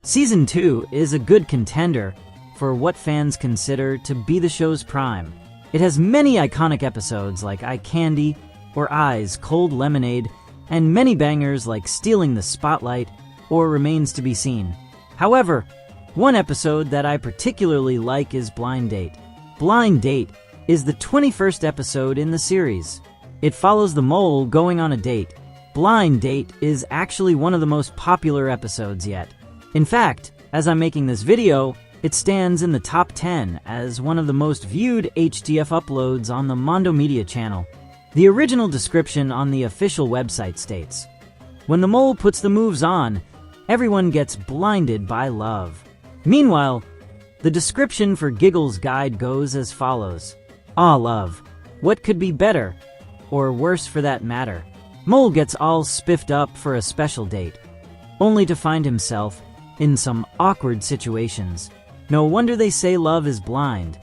Season 2 is a good contender for what fans consider to be the show's prime. It has many iconic episodes like Eye Candy or Eyes Cold Lemonade, and many bangers like Stealing the Spotlight or Remains to be Seen. However, one episode that I particularly like is Blind Date. Blind Date is the 21st episode in the series. It follows the mole going on a date. Blind Date is actually one of the most popular episodes yet. In fact, as I'm making this video, it stands in the top 10 as one of the most viewed HDF uploads on the Mondo Media channel. The original description on the official website states, "When the mole puts the moves on, everyone gets blinded by love." Meanwhile, the description for Giggle's guide goes as follows. "Aw, love. What could be better? Or worse for that matter? Mole gets all spiffed up for a special date, only to find himself in some awkward situations. No wonder they say love is blind."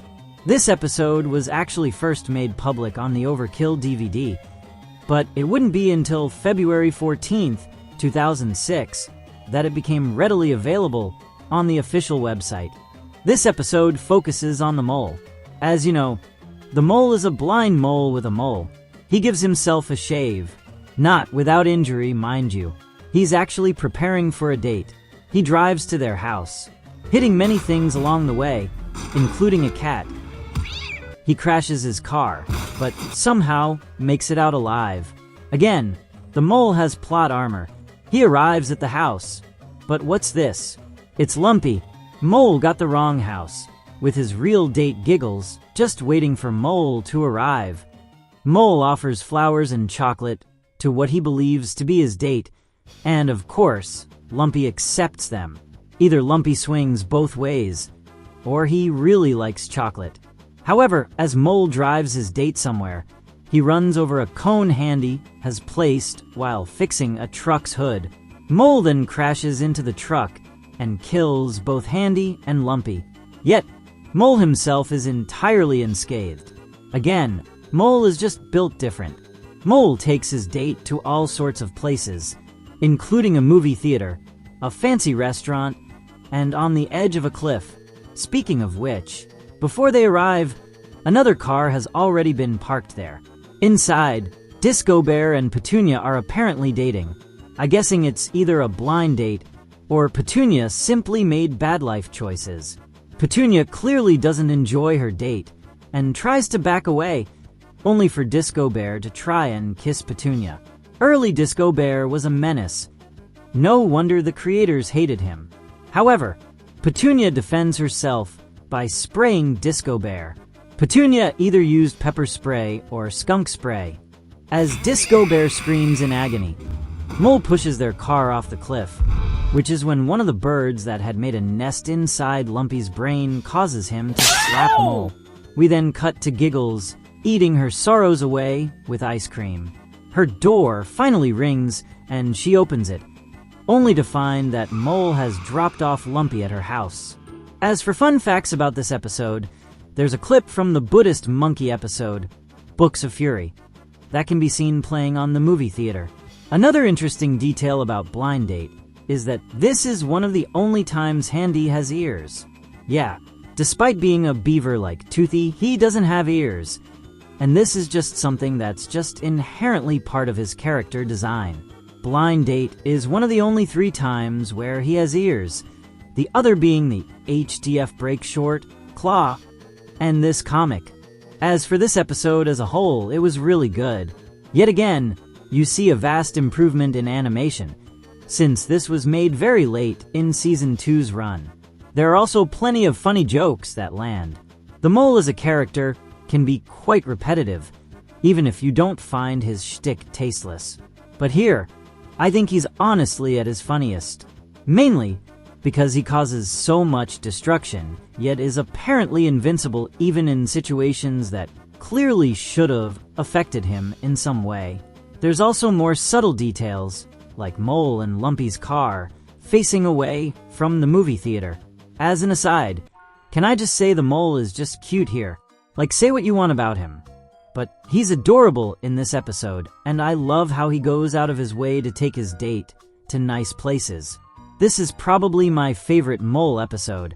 This episode was actually first made public on the Overkill DVD, but it wouldn't be until February 14th, 2006 that it became readily available on the official website. This episode focuses on the mole. As you know, the mole is a blind mole with a mole. He gives himself a shave. Not without injury, mind you. He's actually preparing for a date. He drives to their house, hitting many things along the way, including a cat. He crashes his car, but somehow makes it out alive. Again, the mole has plot armor. He arrives at the house. But what's this? It's Lumpy. Mole got the wrong house, with his real date Giggles just waiting for Mole to arrive. Mole offers flowers and chocolate to what he believes to be his date, and of course, Lumpy accepts them. Either Lumpy swings both ways, or he really likes chocolate. However, as Mole drives his date somewhere, he runs over a cone Handy has placed while fixing a truck's hood. Mole then crashes into the truck and kills both Handy and Lumpy. Yet, Mole himself is entirely unscathed. Again, Mole is just built different. Mole takes his date to all sorts of places, including a movie theater, a fancy restaurant, and on the edge of a cliff. Speaking of which, before they arrive, another car has already been parked there. Inside, Disco Bear and Petunia are apparently dating. I'm guessing it's either a blind date or Petunia simply made bad life choices. Petunia clearly doesn't enjoy her date and tries to back away, only for Disco Bear to try and kiss Petunia. Early Disco Bear was a menace. No wonder the creators hated him. However, Petunia defends herself by spraying Disco Bear. Petunia either used pepper spray or skunk spray. As Disco Bear screams in agony, Mole pushes their car off the cliff, which is when one of the birds that had made a nest inside Lumpy's brain causes him to slap Mole. We then cut to Giggles eating her sorrows away with ice cream. Her door finally rings and she opens it, only to find that Mole has dropped off Lumpy at her house. As for fun facts about this episode, there's a clip from the Buddhist monkey episode, Books of Fury, that can be seen playing on the movie theater. Another interesting detail about Blind Date is that this is one of the only times Handy has ears. Yeah, despite being a beaver like Toothy, he doesn't have ears. And this is just something that's just inherently part of his character design. Blind Date is one of the only 3 times where he has ears, the other being the HDF break short, Claw, and this comic. As for this episode as a whole, it was really good. Yet again, you see a vast improvement in animation, since this was made very late in Season 2's run. There are also plenty of funny jokes that land. The mole as a character can be quite repetitive, even if you don't find his shtick tasteless. But here, I think he's honestly at his funniest. Mainly because he causes so much destruction, yet is apparently invincible even in situations that clearly should have affected him in some way. There's also more subtle details, like Mole and Lumpy's car facing away from the movie theater. As an aside, can I just say the mole is just cute here? Like, say what you want about him, but he's adorable in this episode, and I love how he goes out of his way to take his date to nice places. This is probably my favorite mole episode,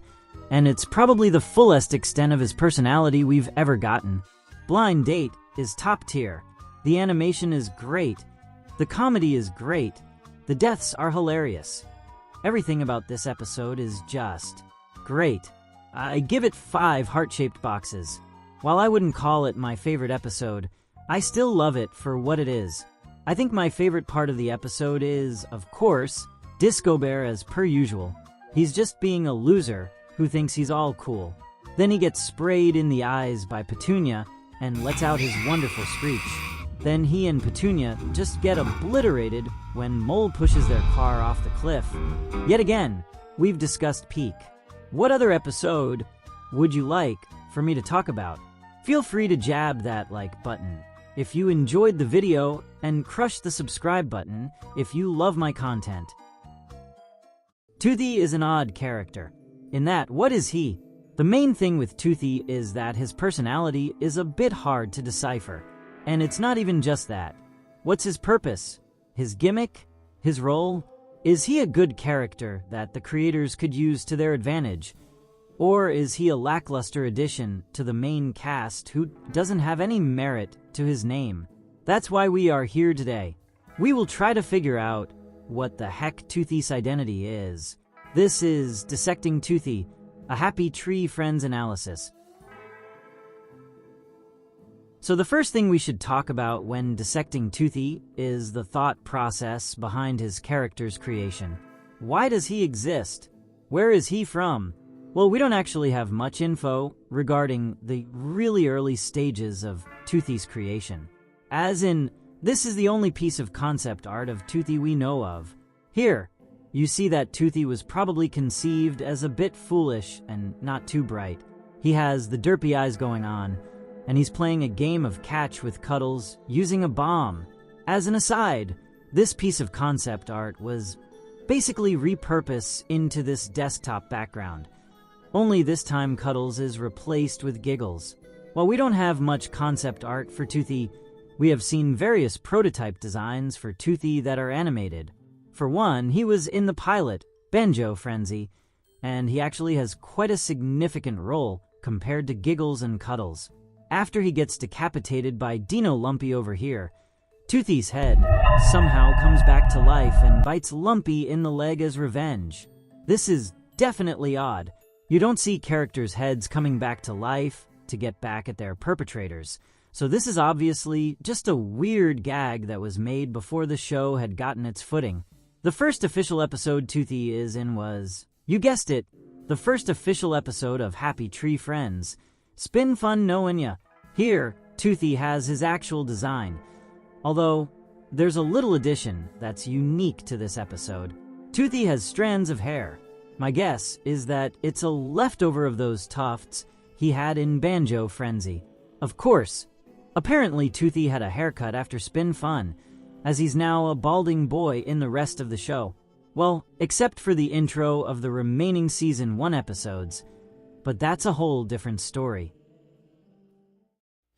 and it's probably the fullest extent of his personality we've ever gotten. Blind Date is top tier. The animation is great. The comedy is great. The deaths are hilarious. Everything about this episode is just great. I give it 5 heart-shaped boxes. While I wouldn't call it my favorite episode, I still love it for what it is. I think my favorite part of the episode is, of course, Disco Bear as per usual. He's just being a loser who thinks he's all cool. Then he gets sprayed in the eyes by Petunia and lets out his wonderful screech. Then he and Petunia just get obliterated when Mole pushes their car off the cliff. Yet again, we've discussed Peak. What other episode would you like for me to talk about? Feel free to jab that like button if you enjoyed the video, and crush the subscribe button if you love my content. Toothy is an odd character. In that, what is he? The main thing with Toothy is that his personality is a bit hard to decipher. And it's not even just that. What's his purpose? His gimmick? His role? Is he a good character that the creators could use to their advantage? Or is he a lackluster addition to the main cast who doesn't have any merit to his name? That's why we are here today. We will try to figure out what the heck Toothy's identity is. This is Dissecting Toothy, a Happy Tree Friends analysis. So the first thing we should talk about when dissecting Toothy is the thought process behind his character's creation. Why does he exist? Where is he from? Well, we don't actually have much info regarding the really early stages of Toothy's creation. As in, this is the only piece of concept art of Toothy we know of. Here, you see that Toothy was probably conceived as a bit foolish and not too bright. He has the derpy eyes going on, and he's playing a game of catch with Cuddles using a bomb. As an aside, this piece of concept art was basically repurposed into this desktop background. Only this time Cuddles is replaced with Giggles. While we don't have much concept art for Toothy, we have seen various prototype designs for Toothy that are animated. For one, he was in the pilot, Banjo Frenzy, and he actually has quite a significant role compared to Giggles and Cuddles. After he gets decapitated by Dino Lumpy over here, Toothy's head somehow comes back to life and bites Lumpy in the leg as revenge. This is definitely odd. You don't see characters' heads coming back to life to get back at their perpetrators. So this is obviously just a weird gag that was made before the show had gotten its footing. The first official episode Toothy is in was, you guessed it, the first official episode of Happy Tree Friends. Spin Fun Knowin' Ya. Here, Toothy has his actual design. Although, there's a little addition that's unique to this episode. Toothy has strands of hair. My guess is that it's a leftover of those tufts he had in Banjo Frenzy. Of course, apparently Toothy had a haircut after Spin Fun, as he's now a balding boy in the rest of the show. Well, except for the intro of the remaining Season 1 episodes. But that's a whole different story.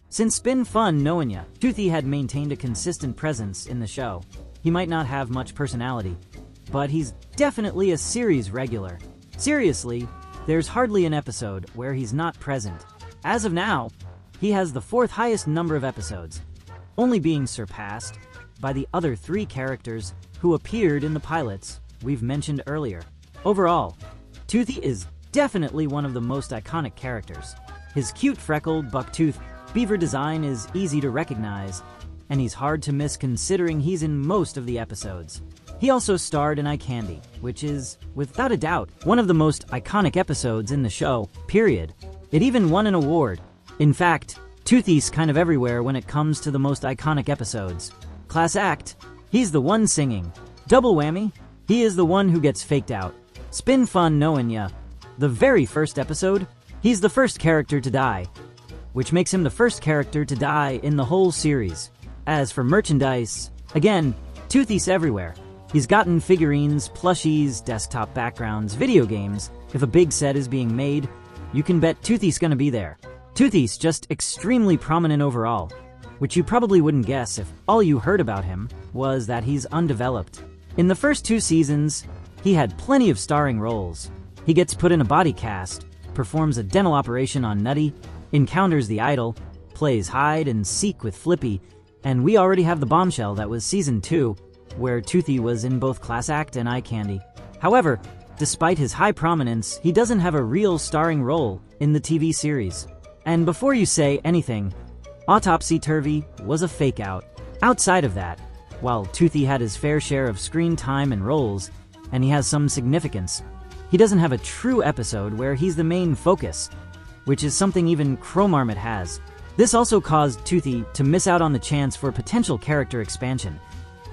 Since Spin Fun Knowin' Ya, Toothy had maintained a consistent presence in the show. He might not have much personality, but he's definitely a series regular. Seriously, there's hardly an episode where he's not present. As of now, he has the 4th highest number of episodes, only being surpassed by the other 3 characters who appeared in the pilots we've mentioned earlier. Overall, Toothy is definitely one of the most iconic characters. His cute freckled bucktooth beaver design is easy to recognize, and he's hard to miss considering he's in most of the episodes. He also starred in Eye Candy, which is, without a doubt, one of the most iconic episodes in the show, period. It even won an award. In fact, Toothy's kind of everywhere when it comes to the most iconic episodes. Class act, he's the one singing. Double whammy, he is the one who gets faked out. Spin Fun Knowin' Ya, the very first episode, he's the first character to die, which makes him the first character to die in the whole series. As for merchandise, again, Toothy's everywhere. He's gotten figurines, plushies, desktop backgrounds, video games. If a big set is being made, you can bet Toothy's gonna be there. Toothy's just extremely prominent overall, which you probably wouldn't guess if all you heard about him was that he's undeveloped. In the first 2 seasons, He had plenty of starring roles. He gets put in a body cast, performs a dental operation on Nutty, encounters the Idol, plays hide and seek with Flippy, and we already have the bombshell that was Season 2, where Toothy was in both Class Act and Eye Candy. However, despite his high prominence, he doesn't have a real starring role in the TV series. And before you say anything, Autopsy Turvy was a fake-out. Outside of that, while Toothy had his fair share of screen time and roles, and he has some significance, he doesn't have a true episode where he's the main focus, which is something even Crow-Marmot has. This also caused Toothy to miss out on the chance for potential character expansion,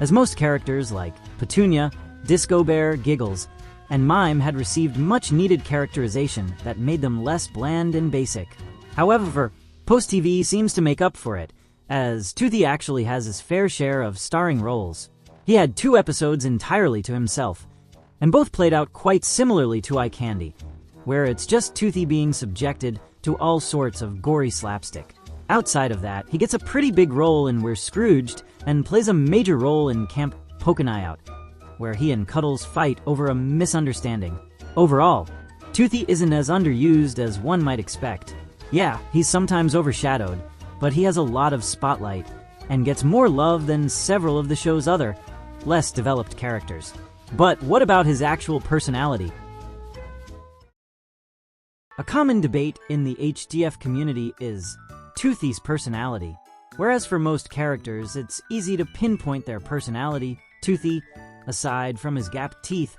as most characters like Petunia, Disco Bear, Giggles, and Mime had received much-needed characterization that made them less bland and basic. However, Post-TV seems to make up for it, as Toothy actually has his fair share of starring roles. He had 2 episodes entirely to himself, and both played out quite similarly to Eye Candy, where it's just Toothy being subjected to all sorts of gory slapstick. Outside of that, he gets a pretty big role in We're Scrooged and plays a major role in Camp Poke an Eye Out, where he and Cuddles fight over a misunderstanding. Overall, Toothy isn't as underused as one might expect. Yeah, he's sometimes overshadowed, but he has a lot of spotlight and gets more love than several of the show's other, less developed characters. But what about his actual personality? A common debate in the HDF community is Toothy's personality. Whereas for most characters, it's easy to pinpoint their personality, Toothy, aside from his gapped teeth,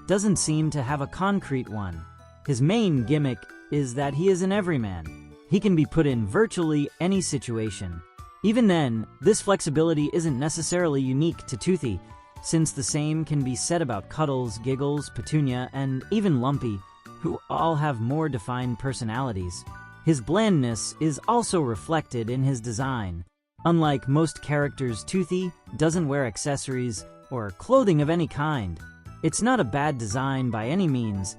doesn't seem to have a concrete one. His main gimmick is that he is an everyman. He can be put in virtually any situation. Even then, this flexibility isn't necessarily unique to Toothy, since the same can be said about Cuddles, Giggles, Petunia, and even Lumpy, who all have more defined personalities. His blandness is also reflected in his design. Unlike most characters, Toothy doesn't wear accessories or clothing of any kind. It's not a bad design by any means,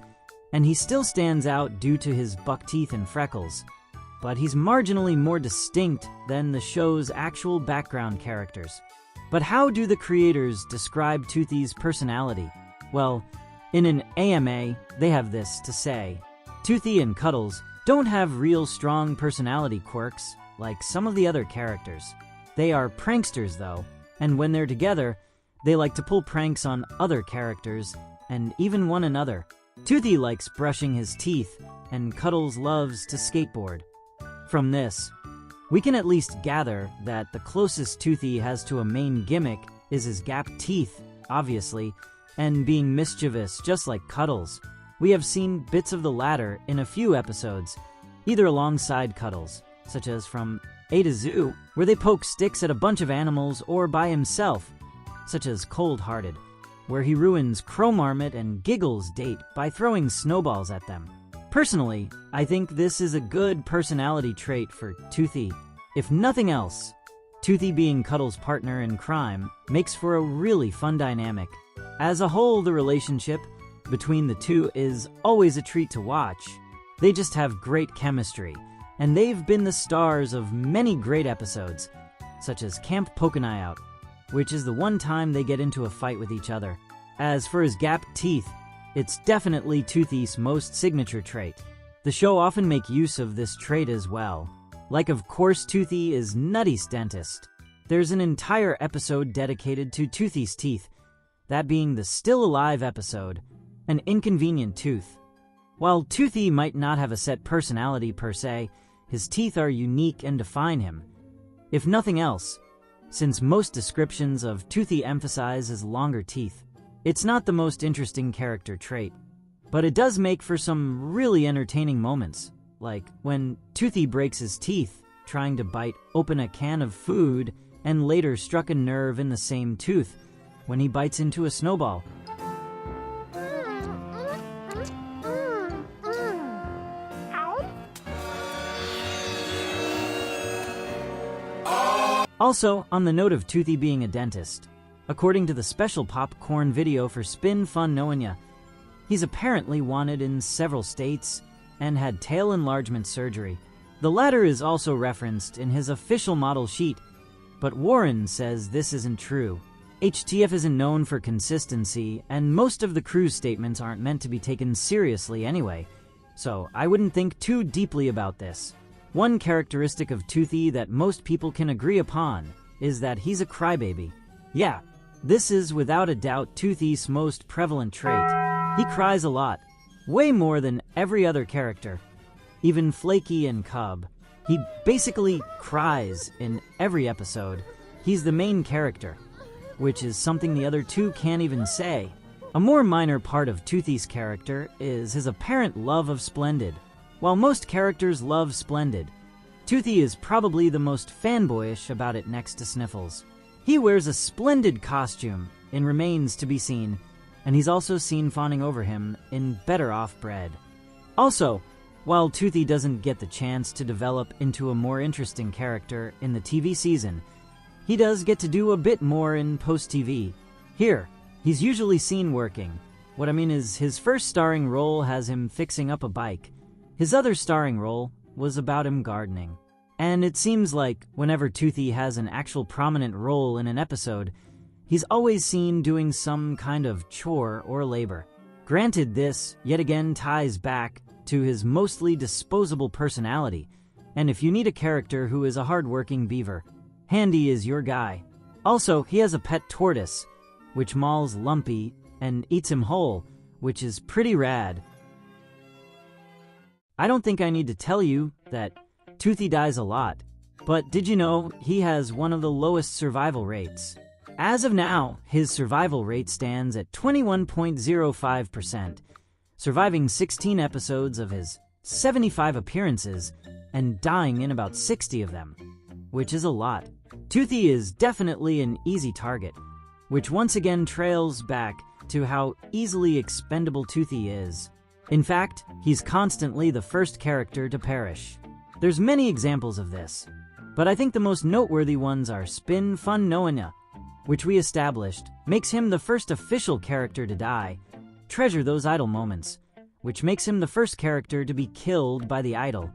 and he still stands out due to his buck teeth and freckles. But he's marginally more distinct than the show's actual background characters. But how do the creators describe Toothy's personality? Well, in an AMA, they have this to say. Toothy and Cuddles don't have real strong personality quirks like some of the other characters. They are pranksters though, and when they're together, they like to pull pranks on other characters and even one another. Toothy likes brushing his teeth, and Cuddles loves to skateboard. From this, we can at least gather that the closest Toothy has to a main gimmick is his gapped teeth, obviously, and being mischievous just like Cuddles. We have seen bits of the latter in a few episodes, either alongside Cuddles, such as from A to Zoo, where they poke sticks at a bunch of animals, or by himself, such as Cold Hearted, where he ruins Crow-Marmot and Giggles' date by throwing snowballs at them. Personally, I think this is a good personality trait for Toothy. If nothing else, Toothy being Cuddles' partner in crime makes for a really fun dynamic. As a whole, the relationship between the two is always a treat to watch. They just have great chemistry, and they've been the stars of many great episodes, such as Camp Poke an Eye Out, which is the one time they get into a fight with each other. As for his gapped teeth, it's definitely Toothy's most signature trait. The show often make use of this trait as well. Like of course Toothy is Nutty's dentist. There's an entire episode dedicated to Toothy's teeth, that being the Still Alive episode, An Inconvenient Tooth. While Toothy might not have a set personality per se, his teeth are unique and define him. If nothing else, since most descriptions of Toothy emphasize his longer teeth. It's not the most interesting character trait, but it does make for some really entertaining moments, like when Toothy breaks his teeth trying to bite open a can of food and later struck a nerve in the same tooth when he bites into a snowball. Also, on the note of Toothy being a dentist, according to the special popcorn video for Spin Fun Knowin' Ya, he's apparently wanted in several states and had tail enlargement surgery. The latter is also referenced in his official model sheet, but Warren says this isn't true. HTF isn't known for consistency, and most of the crew's statements aren't meant to be taken seriously anyway, so I wouldn't think too deeply about this. One characteristic of Toothy that most people can agree upon is that he's a crybaby. Yeah, this is without a doubt Toothy's most prevalent trait. He cries a lot, way more than every other character. Even Flaky and Cub. He basically cries in every episode. He's the main character, which is something the other two can't even say. A more minor part of Toothy's character is his apparent love of Splendid. While most characters love Splendid, Toothy is probably the most fanboyish about it next to Sniffles. He wears a Splendid costume in Remains to be Seen, and he's also seen fawning over him in Better Off Bread. Also, while Toothy doesn't get the chance to develop into a more interesting character in the TV season, he does get to do a bit more in post-TV. Here, he's usually seen working. What I mean is, his first starring role has him fixing up a bike. His other starring role was about him gardening. And it seems like whenever Toothy has an actual prominent role in an episode, he's always seen doing some kind of chore or labor. Granted, this, yet again, ties back to his mostly disposable personality, and if you need a character who is a hard-working beaver, Handy is your guy. Also, he has a pet tortoise, which mauls Lumpy and eats him whole, which is pretty rad. I don't think I need to tell you that Toothy dies a lot, but did you know he has one of the lowest survival rates? As of now, his survival rate stands at 21.05%, surviving 16 episodes of his 75 appearances and dying in about 60 of them, which is a lot. Toothy is definitely an easy target, which once again trails back to how easily expendable Toothy is. In fact, he's constantly the first character to perish. There's many examples of this, but I think the most noteworthy ones are Spin Fun Noanya, which we established makes him the first official character to die, Treasure Those Idle Moments, which makes him the first character to be killed by the idol,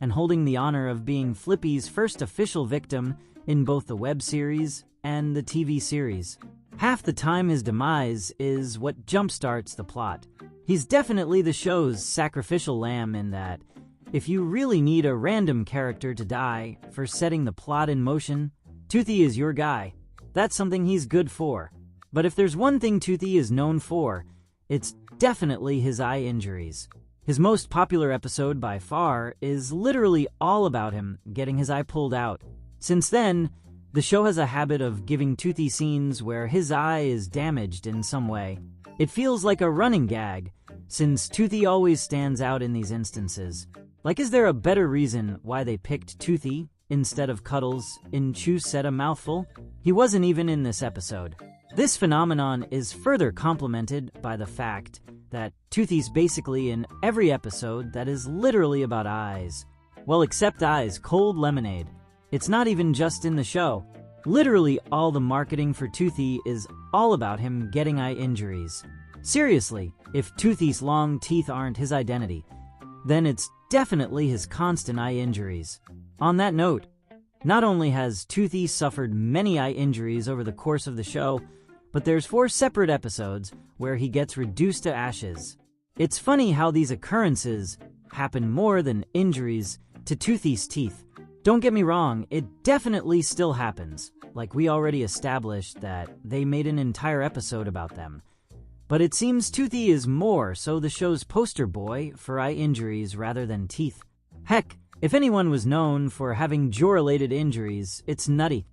and holding the honor of being Flippy's first official victim in both the web series and the TV series. Half the time his demise is what jumpstarts the plot. He's definitely the show's sacrificial lamb in that, if you really need a random character to die for setting the plot in motion, Toothy is your guy. That's something he's good for. But if there's one thing Toothy is known for, it's definitely his eye injuries. His most popular episode by far is literally all about him getting his eye pulled out. Since then, the show has a habit of giving Toothy scenes where his eye is damaged in some way. It feels like a running gag, since Toothy always stands out in these instances. Like, is there a better reason why they picked Toothy instead of Cuddles in Chew Said a Mouthful? He wasn't even in this episode. This phenomenon is further complemented by the fact that Toothy's basically in every episode that is literally about eyes. Well, except Eyes Cold Lemonade. It's not even just in the show. Literally all the marketing for Toothy is all about him getting eye injuries. Seriously, if Toothy's long teeth aren't his identity, then it's definitely his constant eye injuries. On that note, not only has Toothy suffered many eye injuries over the course of the show, but there's 4 separate episodes where he gets reduced to ashes. It's funny how these occurrences happen more than injuries to Toothy's teeth. Don't get me wrong, it definitely still happens, like we already established that they made an entire episode about them. But it seems Toothy is more so the show's poster boy for eye injuries rather than teeth. Heck, if anyone was known for having jaw-related injuries, it's Nutty.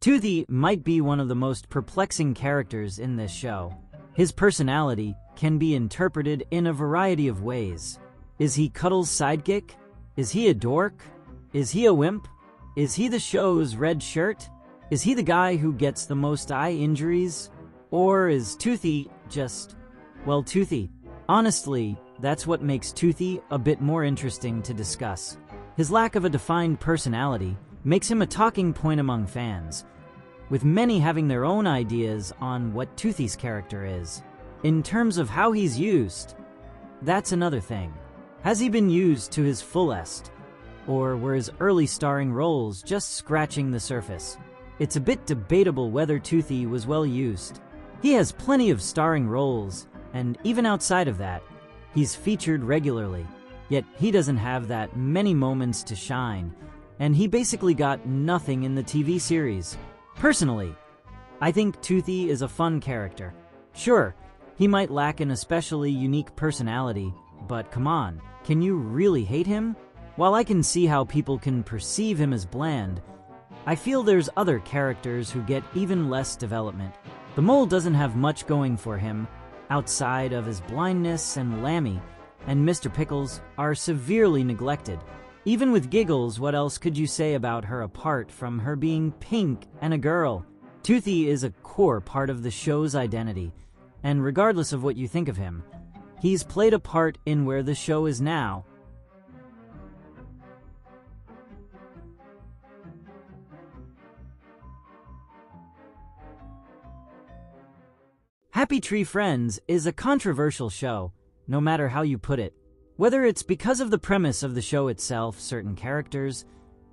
Toothy might be one of the most perplexing characters in this show. His personality can be interpreted in a variety of ways. Is he Cuddles' sidekick? Is he a dork? Is he a wimp? Is he the show's red shirt? Is he the guy who gets the most eye injuries? Or is Toothy just, well, Toothy? Honestly, that's what makes Toothy a bit more interesting to discuss. His lack of a defined personality makes him a talking point among fans, with many having their own ideas on what Toothy's character is. In terms of how he's used, that's another thing. Has he been used to his fullest? Or were his early starring roles just scratching the surface? it's a bit debatable whether Toothy was well used. He has plenty of starring roles, and even outside of that, he's featured regularly. Yet he doesn't have that many moments to shine, and he basically got nothing in the TV series. Personally, I think Toothy is a fun character. Sure, he might lack an especially unique personality, but come on, can you really hate him? While I can see how people can perceive him as bland, I feel there's other characters who get even less development. The mole doesn't have much going for him, outside of his blindness, and Lammy and Mr. Pickles are severely neglected. Even with Giggles, what else could you say about her apart from her being pink and a girl? Toothy is a core part of the show's identity, and regardless of what you think of him, he's played a part in where the show is now. Happy Tree Friends is a controversial show, no matter how you put it. Whether it's because of the premise of the show itself, certain characters,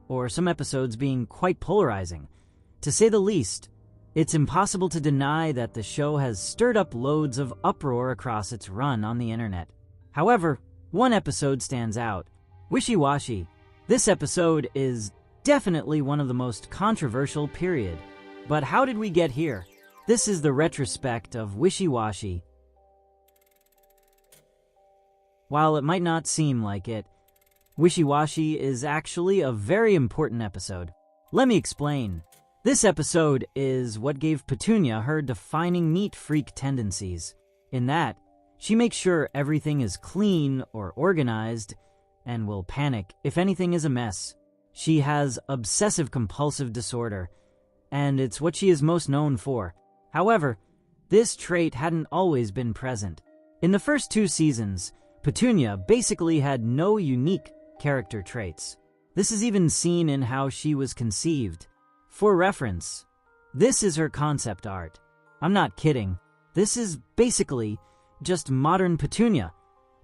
or some episodes being quite polarizing. To say the least, it's impossible to deny that the show has stirred up loads of uproar across its run on the internet. However, one episode stands out, Wishy. This episode is definitely one of the most controversial, period. But how did we get here? This is the retrospect of Washy. While it might not seem like it, Washy is actually a very important episode. Let me explain. This episode is what gave Petunia her defining neat freak tendencies. In that, she makes sure everything is clean or organized and will panic if anything is a mess. She has obsessive-compulsive disorder, and it's what she is most known for. However, this trait hadn't always been present. In the first 2 seasons, Petunia basically had no unique character traits. This is even seen in how she was conceived. For reference, this is her concept art. I'm not kidding. This is basically just modern Petunia,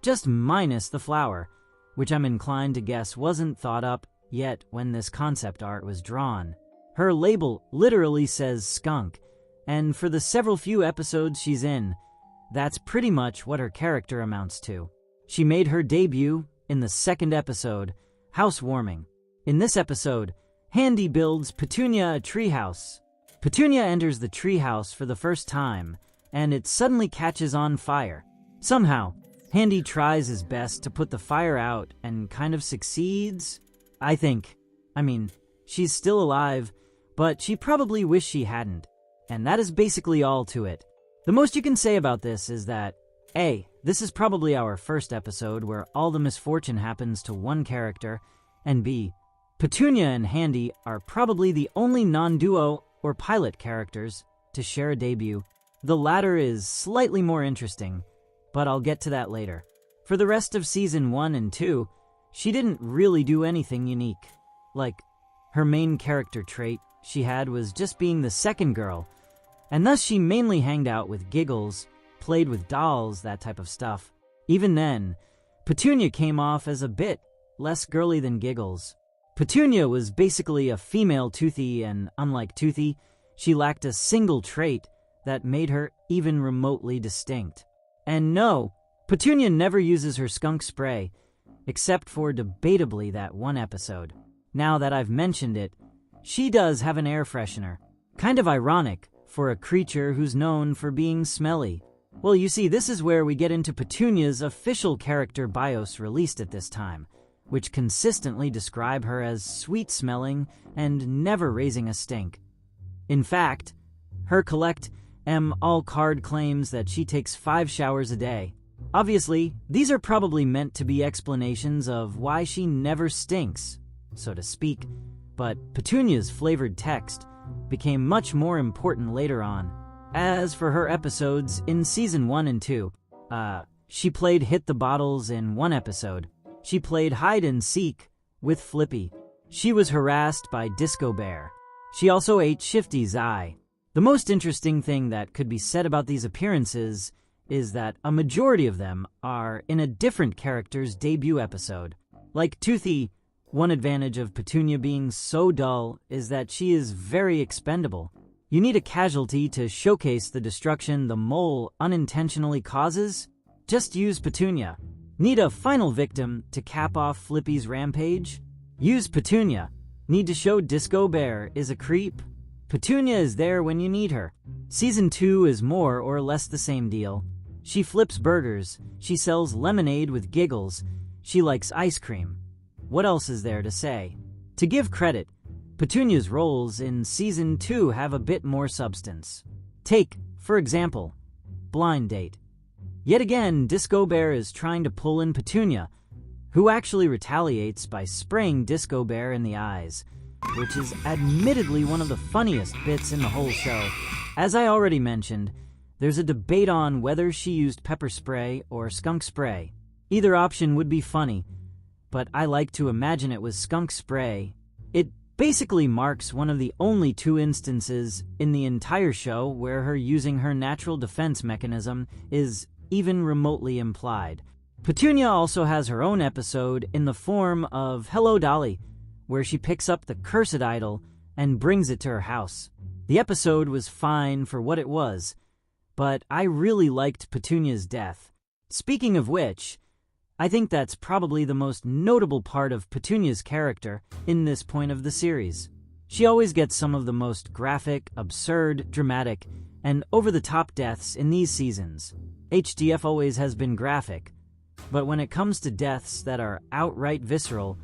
just minus the flower, which I'm inclined to guess wasn't thought up yet when this concept art was drawn. Her label literally says skunk, and for the several few episodes she's in, that's pretty much what her character amounts to. She made her debut in the 2nd episode, Housewarming. In this episode, Handy builds Petunia a treehouse. Petunia enters the treehouse for the first time, and it suddenly catches on fire. Somehow, Handy tries his best to put the fire out and kind of succeeds. I mean, she's still alive, but she probably wished she hadn't. And that is basically all to it. The most you can say about this is that A, this is probably our first episode where all the misfortune happens to one character, and B, Petunia and Handy are probably the only non-duo or pilot characters to share a debut. The latter is slightly more interesting, but I'll get to that later. For the rest of season 1 and 2, she didn't really do anything unique. Like, her main character trait she had was just being the second girl, and thus she mainly hanged out with Giggles, played with dolls, that type of stuff. Even then, Petunia came off as a bit less girly than Giggles. Petunia was basically a female Toothy, and unlike Toothy, she lacked a single trait that made her even remotely distinct. And no, Petunia never uses her skunk spray, except for debatably that one episode. Now that I've mentioned it, she does have an air freshener. Kind of ironic for a creature who's known for being smelly. Well, you see, this is where we get into Petunia's official character bios released at this time, which consistently describe her as sweet-smelling and never raising a stink. In fact, her Collect All card claims that she takes 5 showers a day. Obviously, these are probably meant to be explanations of why she never stinks, so to speak, but Petunia's flavored text became much more important later on. As for her episodes in season 1 and 2, she played Hit the Bottles in one episode. She played Hide and Seek with Flippy. She was harassed by Disco Bear. She also ate Shifty's eye. The most interesting thing that could be said about these appearances is that a majority of them are in a different character's debut episode. Like Toothy, One advantage of Petunia being so dull is that she is very expendable. You need a casualty to showcase the destruction the mole unintentionally causes? Just use Petunia. Need a final victim to cap off Flippy's rampage? Use Petunia. Need to show Disco Bear is a creep? Petunia is there when you need her. Season 2 is more or less the same deal. She flips burgers, she sells lemonade with giggles, she likes ice cream. What else is there to say? To give credit, Petunia's roles in Season 2 have a bit more substance. Take, for example, Blind Date. Yet again, Disco Bear is trying to pull in Petunia, who actually retaliates by spraying Disco Bear in the eyes, which is admittedly one of the funniest bits in the whole show. As I already mentioned, there's a debate on whether she used pepper spray or skunk spray. Either option would be funny, but I like to imagine it was skunk spray. It basically marks one of the only 2 instances in the entire show where her using her natural defense mechanism is even remotely implied. Petunia also has her own episode in the form of Hello Dolly, where she picks up the cursed idol and brings it to her house. The episode was fine for what it was, but I really liked Petunia's death. Speaking of which, I think that's probably the most notable part of Petunia's character in this point of the series. She always gets some of the most graphic, absurd, dramatic, and over-the-top deaths in these seasons. HDF always has been graphic, but when it comes to deaths that are outright visceral,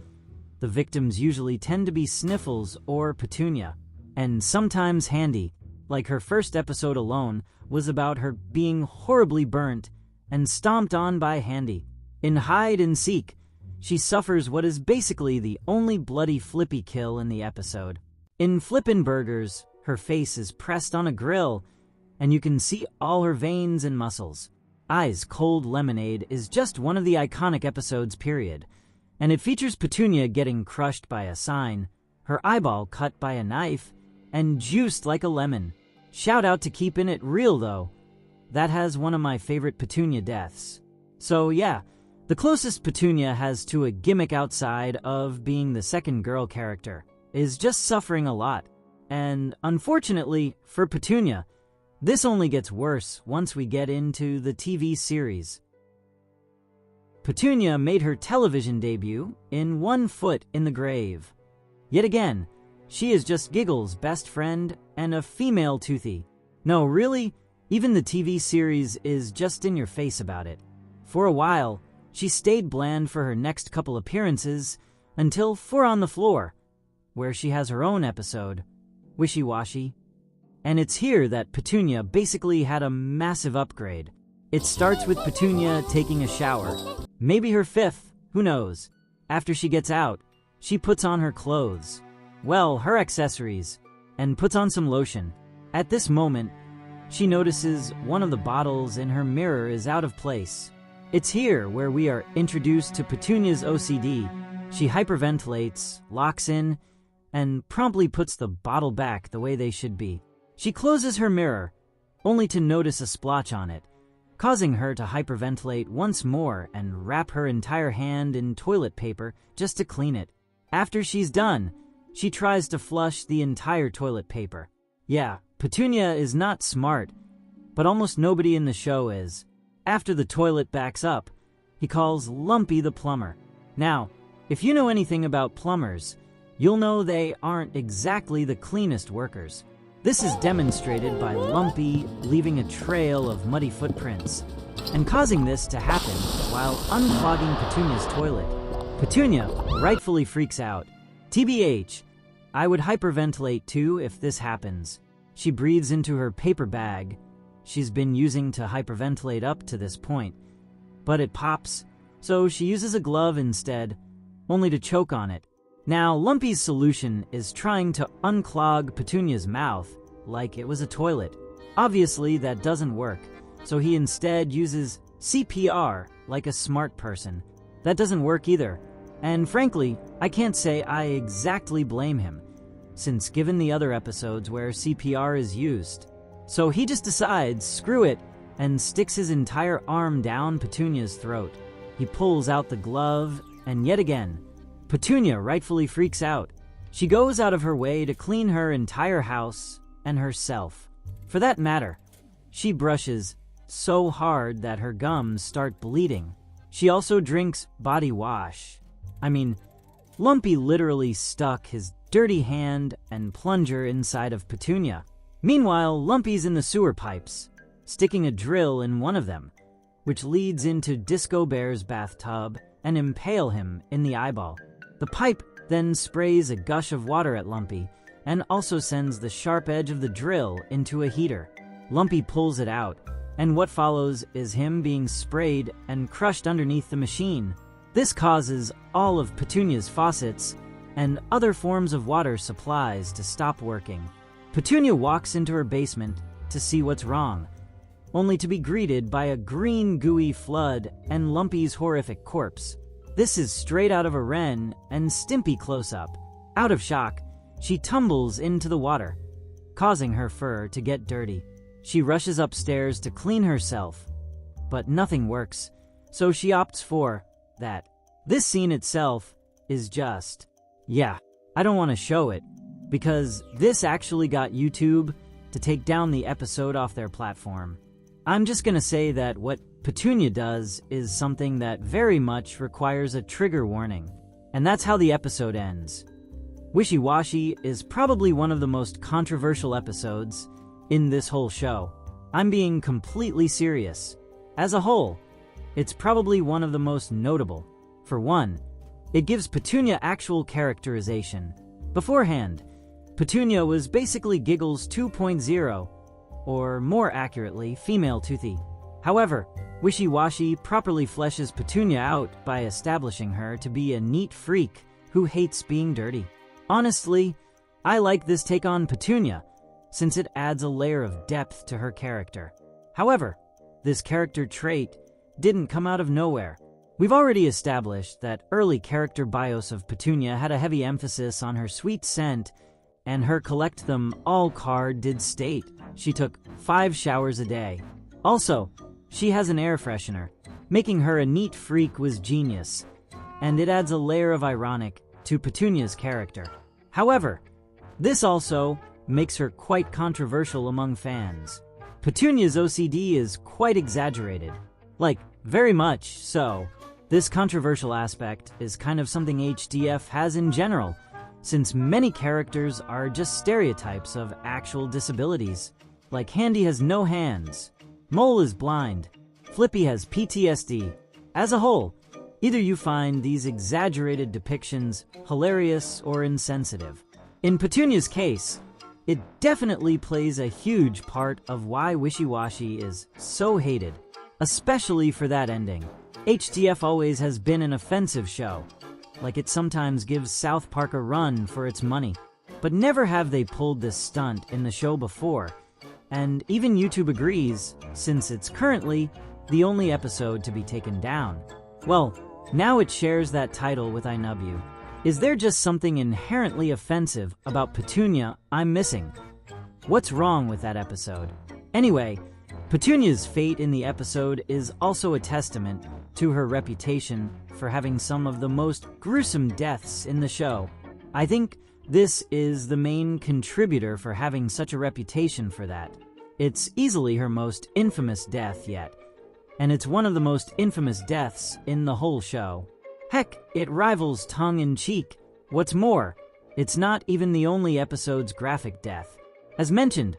the victims usually tend to be Sniffles or Petunia, and sometimes Handy, like her first episode alone was about her being horribly burnt and stomped on by Handy. In Hide and Seek, she suffers what is basically the only bloody Flippy kill in the episode. In Flippin' Burgers, her face is pressed on a grill, and you can see all her veins and muscles. Ice Cold Lemonade is just one of the iconic episodes, period, and it features Petunia getting crushed by a sign, her eyeball cut by a knife, and juiced like a lemon. Shout out to keeping it real, though. That has one of my favorite Petunia deaths. So yeah, the closest Petunia has to a gimmick outside of being the second girl character is just suffering a lot. And unfortunately for Petunia, this only gets worse once we get into the TV series. Petunia made her television debut in One Foot in the Grave. Yet again, she is just Giggles' best friend and a female Toothy. No, really, even the TV series is just in your face about it. For a while, she stayed bland for her next couple appearances until Four on the Floor, where she has her own episode, Wishy, Washy. And it's here that Petunia basically had a massive upgrade. It starts with Petunia taking a shower. Maybe her 5th, who knows. After she gets out, she puts on her clothes. Well, her accessories, and puts on some lotion. At this moment, she notices one of the bottles in her mirror is out of place. It's here where we are introduced to Petunia's OCD. She hyperventilates, locks in, and promptly puts the bottle back the way they should be. She closes her mirror, only to notice a splotch on it, causing her to hyperventilate once more and wrap her entire hand in toilet paper just to clean it. After she's done, she tries to flush the entire toilet paper. Yeah, Petunia is not smart, but almost nobody in the show is. After the toilet backs up, he calls Lumpy the plumber. Now, if you know anything about plumbers, you'll know they aren't exactly the cleanest workers. This is demonstrated by Lumpy leaving a trail of muddy footprints, and causing this to happen while unclogging Petunia's toilet. Petunia rightfully freaks out. TBH, I would hyperventilate too if this happens. She breathes into her paper bag she's been using to hyperventilate up to this point, but it pops, so she uses a glove instead, only to choke on it. Now, Lumpy's solution is trying to unclog Petunia's mouth like it was a toilet. Obviously, that doesn't work, so he instead uses CPR like a smart person. That doesn't work either, and frankly, I can't say I exactly blame him, since given the other episodes where CPR is used. So he just decides, screw it, and sticks his entire arm down Petunia's throat. He pulls out the glove, and yet again, Petunia rightfully freaks out. She goes out of her way to clean her entire house and herself. For that matter, she brushes so hard that her gums start bleeding. She also drinks body wash. Lumpy literally stuck his dirty hand and plunger inside of Petunia. Meanwhile, Lumpy's in the sewer pipes, sticking a drill in one of them, which leads into Disco Bear's bathtub and impale him in the eyeball. The pipe then sprays a gush of water at Lumpy and also sends the sharp edge of the drill into a heater. Lumpy pulls it out, and what follows is him being sprayed and crushed underneath the machine. This causes all of Petunia's faucets and other forms of water supplies to stop working. Petunia walks into her basement to see what's wrong, only to be greeted by a green gooey flood and Lumpy's horrific corpse. This is straight out of a Ren and Stimpy close-up. Out of shock, she tumbles into the water, causing her fur to get dirty. She rushes upstairs to clean herself, but nothing works, so she opts for that. This scene itself is just, I don't want to show it, because this actually got YouTube to take down the episode off their platform. I'm just gonna say that what Petunia does is something that very much requires a trigger warning, and that's how the episode ends. Wishy Washy is probably one of the most controversial episodes in this whole show. I'm being completely serious. As a whole, it's probably one of the most notable. For one, it gives Petunia actual characterization. Beforehand, Petunia was basically Giggles 2.0, or more accurately, female Toothy. However, Wishy Washy properly fleshes Petunia out by establishing her to be a neat freak who hates being dirty. Honestly, I like this take on Petunia, since it adds a layer of depth to her character. However, this character trait didn't come out of nowhere. We've already established that early character bios of Petunia had a heavy emphasis on her sweet scent, and her collect them all card did state she took 5 showers a day. Also, she has an air freshener. Making her a neat freak was genius, and it adds a layer of ironic to Petunia's character. However, this also makes her quite controversial among fans. Petunia's OCD is quite exaggerated. Very much so. This controversial aspect is kind of something HDF has in general, since many characters are just stereotypes of actual disabilities. Like Handy has no hands, Mole is blind, Flippy has PTSD. As a whole, either you find these exaggerated depictions hilarious or insensitive. In Petunia's case, it definitely plays a huge part of why Wishy Washy is so hated, especially for that ending. HDF always has been an offensive show, like it sometimes gives South Park a run for its money. But never have they pulled this stunt in the show before, and even YouTube agrees, since it's currently the only episode to be taken down. Well, now it shares that title with INW. Is there just something inherently offensive about Petunia I'm missing? What's wrong with that episode? Anyway, Petunia's fate in the episode is also a testament to her reputation for having some of the most gruesome deaths in the show. I think this is the main contributor for having such a reputation for that. It's easily her most infamous death yet, and it's one of the most infamous deaths in the whole show. Heck, it rivals tongue-in-cheek. What's more, it's not even the only episode's graphic death. As mentioned,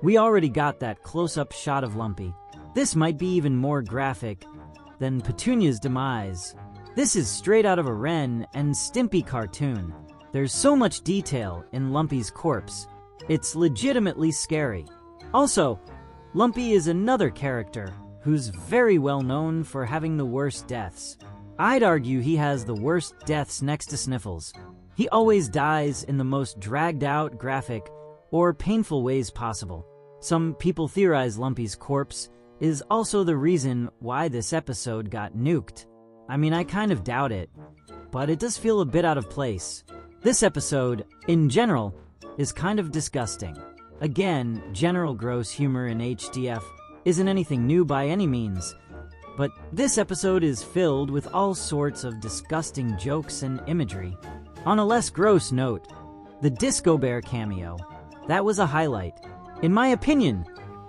we already got that close-up shot of Lumpy. This might be even more graphic than Petunia's demise. This is straight out of a Ren and Stimpy cartoon. There's so much detail in Lumpy's corpse. It's legitimately scary. Also, Lumpy is another character who's very well known for having the worst deaths. I'd argue he has the worst deaths next to Sniffles. He always dies in the most dragged-out, graphic, or painful ways possible. Some people theorize Lumpy's corpse is also the reason why this episode got nuked. I kind of doubt it, but it does feel a bit out of place. This episode, in general, is kind of disgusting. Again, general gross humor in HDF isn't anything new by any means, But this episode is filled with all sorts of disgusting jokes and imagery. On a less gross note, the Disco Bear cameo. That was a highlight. In my opinion,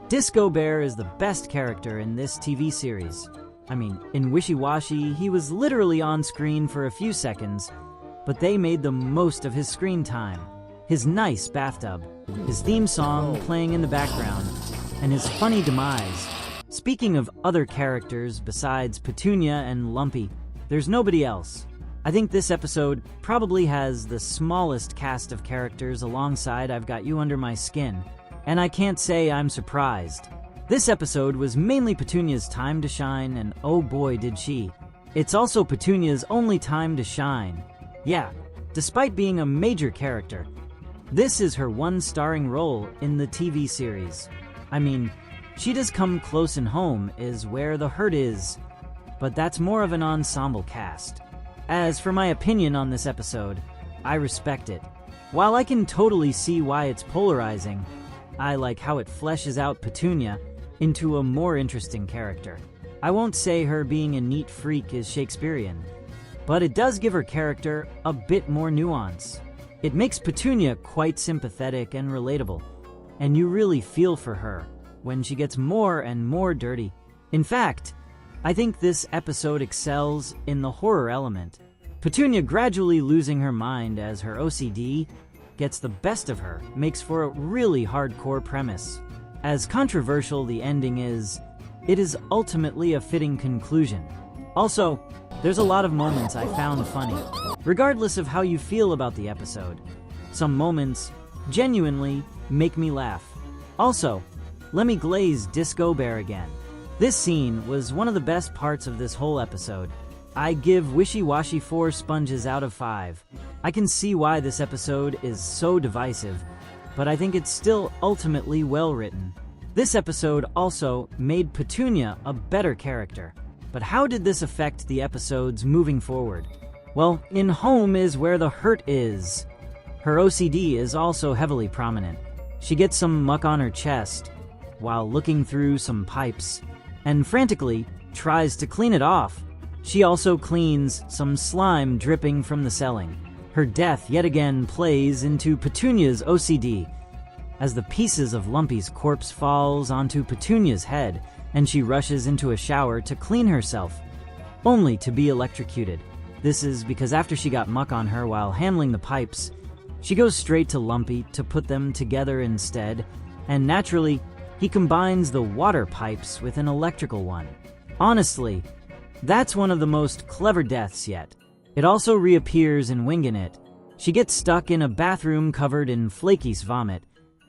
Disco Bear is the best character in this TV series. I mean, in Washy, he was literally on screen for a few seconds, but they made the most of his screen time. His nice bathtub, his theme song playing in the background, and his funny demise. Speaking of other characters besides Petunia and Lumpy, there's nobody else. I think this episode probably has the smallest cast of characters alongside I've Got You Under My Skin, and I can't say I'm surprised. This episode was mainly Petunia's time to shine, and oh boy did she. It's also Petunia's only time to shine. Yeah, despite being a major character, this is her one starring role in the TV series. I mean, She Does Come Close and Home is where the hurt is, but that's more of an ensemble cast. As for my opinion on this episode, I respect it. While I can totally see why it's polarizing, I like how it fleshes out Petunia into a more interesting character. I won't say her being a neat freak is Shakespearean, but it does give her character a bit more nuance. It makes Petunia quite sympathetic and relatable, and you really feel for her when she gets more and more dirty. In fact, I think this episode excels in the horror element. Petunia gradually losing her mind as her OCD gets the best of her makes for a really hardcore premise. As controversial the ending is, it is ultimately a fitting conclusion. Also, there's a lot of moments I found funny, regardless of how you feel about the episode. Some moments genuinely make me laugh. Also, let me glaze Disco Bear again. This scene was one of the best parts of this whole episode. I give Wishy Washy 4 sponges out of 5. I can see why this episode is so divisive, but I think it's still ultimately well written. This episode also made Petunia a better character. But how did this affect the episodes moving forward? Well, in Home is where the hurt is. Her OCD is also heavily prominent. She gets some muck on her chest while looking through some pipes and frantically tries to clean it off. She also cleans some slime dripping from the ceiling. Her death yet again plays into Petunia's OCD as the pieces of Lumpy's corpse falls onto Petunia's head and she rushes into a shower to clean herself, only to be electrocuted. This is because after she got muck on her while handling the pipes, she goes straight to Lumpy to put them together instead, and naturally, he combines the water pipes with an electrical one. Honestly, that's one of the most clever deaths yet. It also reappears in Wingin' It. She gets stuck in a bathroom covered in Flaky's vomit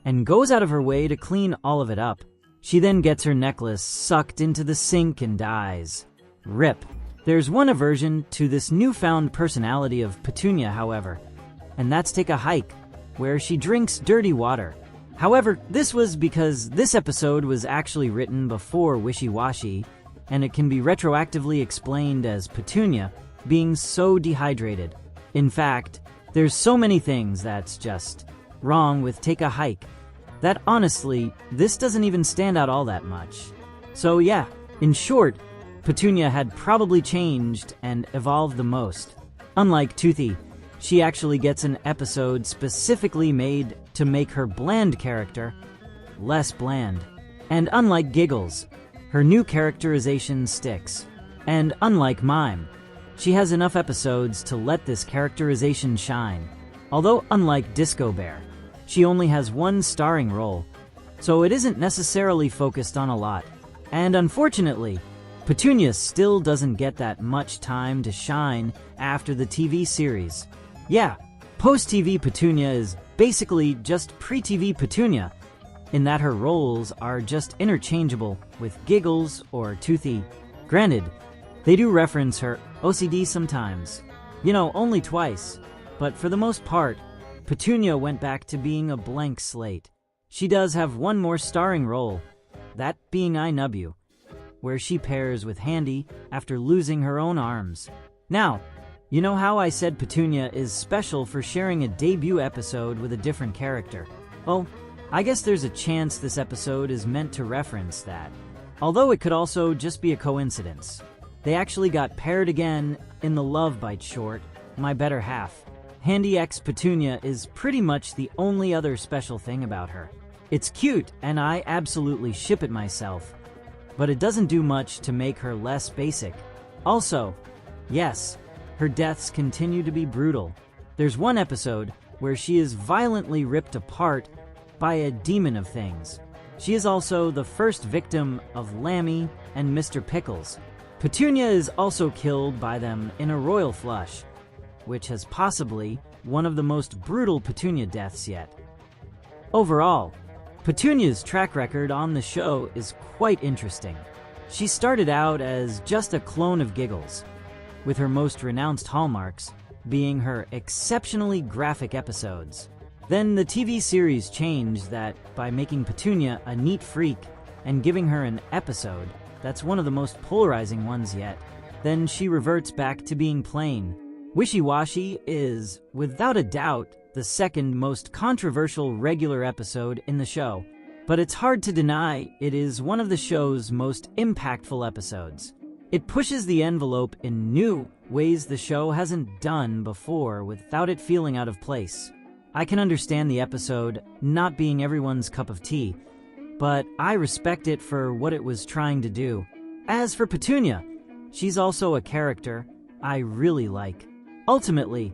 and goes out of her way to clean all of it up. She then gets her necklace sucked into the sink and dies. RIP. There's one aversion to this newfound personality of Petunia, however, and that's Take a Hike, where she drinks dirty water. However, this was because this episode was actually written before Wishy Washy, and it can be retroactively explained as Petunia being so dehydrated. In fact, there's so many things that's just wrong with Take a Hike that honestly, this doesn't even stand out all that much. So yeah, in short, Petunia had probably changed and evolved the most. Unlike Toothy, she actually gets an episode specifically made to make her bland character less bland. And unlike Giggles, her new characterization sticks. And unlike Mime, she has enough episodes to let this characterization shine. Although unlike Disco Bear, she only has one starring role, so it isn't necessarily focused on a lot. And unfortunately, Petunia still doesn't get that much time to shine after the TV series. Yeah, post-TV Petunia is basically just pre-TV Petunia, in that her roles are just interchangeable with Giggles or Toothy. Granted, they do reference her OCD sometimes. You know, only twice. But for the most part, Petunia went back to being a blank slate. She does have one more starring role, that being I Nub You, where she pairs with Handy after losing her own arms. Now, you know how I said Petunia is special for sharing a debut episode with a different character? Well, I guess there's a chance this episode is meant to reference that. Although it could also just be a coincidence. They actually got paired again in the Love Bite short, My Better Half. Handy X Petunia is pretty much the only other special thing about her. It's cute, and I absolutely ship it myself, but it doesn't do much to make her less basic. Also, yes, her deaths continue to be brutal. There's one episode where she is violently ripped apart by a demon of things. She is also the first victim of Lammy and Mr. Pickles. Petunia is also killed by them in a royal flush, which has possibly one of the most brutal Petunia deaths yet. Overall, Petunia's track record on the show is quite interesting. She started out as just a clone of Giggles, with her most renounced hallmarks being her exceptionally graphic episodes. Then the TV series changed that by making Petunia a neat freak and giving her an episode that's one of the most polarizing ones yet. Then she reverts back to being plain. Washy is, without a doubt, the second most controversial regular episode in the show, but it's hard to deny it is one of the show's most impactful episodes. It pushes the envelope in new ways the show hasn't done before without it feeling out of place. I can understand the episode not being everyone's cup of tea, but I respect it for what it was trying to do. As for Petunia, she's also a character I really like. Ultimately,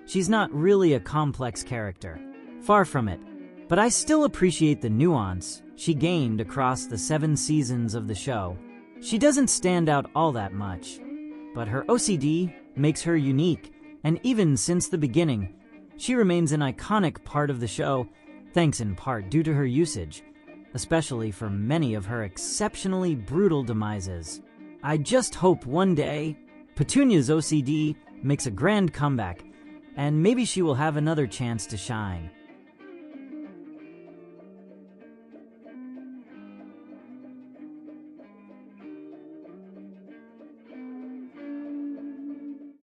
she's not really a complex character. Far from it. But I still appreciate the nuance she gained across the 7 seasons of the show. She doesn't stand out all that much, but her OCD makes her unique, and even since the beginning, she remains an iconic part of the show, thanks in part due to her usage, especially for many of her exceptionally brutal demises. I just hope one day Petunia's OCD makes a grand comeback, and maybe she will have another chance to shine.